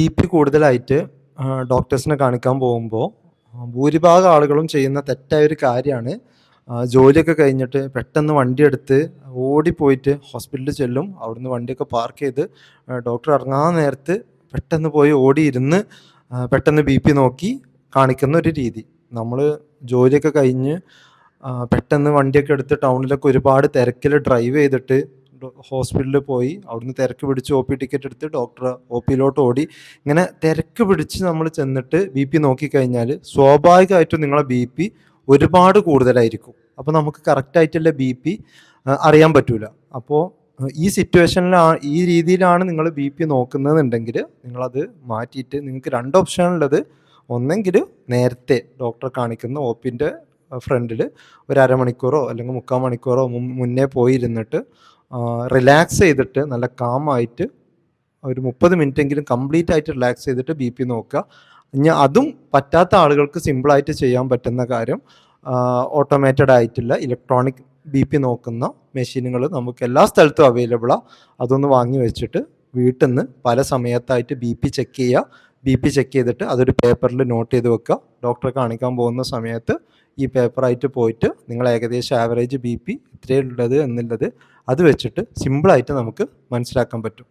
BP കൂടുതലായിട്ട് ഡോക്ടേഴ്സിനെ കാണിക്കാൻ പോകുമ്പോൾ ഭൂരിഭാഗം ആളുകളും ചെയ്യുന്ന തെറ്റായൊരു കാര്യമാണ് ജോലിയൊക്കെ കഴിഞ്ഞിട്ട് പെട്ടെന്ന് വണ്ടിയെടുത്ത് ഓടിപ്പോയിട്ട് ഹോസ്പിറ്റലിൽ ചെല്ലും. അവിടുന്ന് വണ്ടിയൊക്കെ പാർക്ക് ചെയ്ത് ഡോക്ടർ ഇറങ്ങാൻ നേരത്ത് പെട്ടെന്ന് പോയി ഓടിയിരുന്ന് പെട്ടെന്ന് ബി.പി നോക്കി കാണിക്കുന്ന ഒരു രീതി. നമ്മൾ ജോലിയൊക്കെ കഴിഞ്ഞ് പെട്ടെന്ന് വണ്ടിയൊക്കെ എടുത്ത് ടൗണിലൊക്കെ ഒരുപാട് തിരക്കിൽ ഡ്രൈവ് ചെയ്തിട്ട് ഹോസ്പിറ്റലിൽ പോയി അവിടുന്ന് തിരക്ക് പിടിച്ച് ഒ പി ടിക്കറ്റ് എടുത്ത് ഡോക്ടർ ഒ പിയിലോട്ട് ഓടി ഇങ്ങനെ തിരക്ക് പിടിച്ച് നമ്മൾ ചെന്നിട്ട് ബി.പി നോക്കിക്കഴിഞ്ഞാൽ സ്വാഭാവികമായിട്ടും നിങ്ങളെ ബി.പി ഒരുപാട് കൂടുതലായിരിക്കും. അപ്പോൾ നമുക്ക് കറക്റ്റായിട്ടുള്ള ബി.പി അറിയാൻ പറ്റൂല. അപ്പോൾ ഈ സിറ്റുവേഷനിലാണ്, ഈ രീതിയിലാണ് നിങ്ങൾ ബി.പി നോക്കുന്നതെന്നുണ്ടെങ്കിൽ നിങ്ങളത് മാറ്റിയിട്ട് നിങ്ങൾക്ക് 2 ഓപ്ഷനുള്ളത്. ഒന്നെങ്കിൽ നേരത്തെ ഡോക്ടറെ കാണിക്കുന്ന ഒ പിൻ്റെ ഫ്രണ്ടിൽ ഒരു അരമണിക്കൂറോ അല്ലെങ്കിൽ 3/4 മണിക്കൂറോ മുന്നേ പോയിരുന്നിട്ട് റിലാക്സ് ചെയ്തിട്ട് നല്ല കാമായിട്ട് ഒരു 30 മിനിറ്റെങ്കിലും കംപ്ലീറ്റ് ആയിട്ട് റിലാക്സ് ചെയ്തിട്ട് ബി.പി നോക്കുക. ഇനി അതും പറ്റാത്ത ആളുകൾക്ക് സിമ്പിളായിട്ട് ചെയ്യാൻ പറ്റുന്ന കാര്യം, ഓട്ടോമേറ്റഡ് ആയിട്ടുള്ള ഇലക്ട്രോണിക് ബി.പി നോക്കുന്ന മെഷീനുകൾ നമുക്ക് എല്ലാ സ്ഥലത്തും അവൈലബിളാണ്. അതൊന്ന് വാങ്ങി വെച്ചിട്ട് വീട്ടിൽ നിന്ന് പല സമയത്തായിട്ട് ബി.പി ചെക്ക് ചെയ്യുക. ബി.പി ചെക്ക് ചെയ്തിട്ട് അതൊരു പേപ്പറിൽ നോട്ട് ചെയ്ത് വെക്കുക. ഡോക്ടറെ കാണിക്കാൻ പോകുന്ന സമയത്ത് ഈ പേപ്പറായിട്ട് പോയിട്ട് നിങ്ങൾ ഏകദേശം ആവറേജ് ബി.പി ഇത്രയുള്ളത് എന്നുള്ളത് അത് വെച്ചിട്ട് സിമ്പിളായിട്ട് നമുക്ക് മനസ്സിലാക്കാൻ പറ്റും.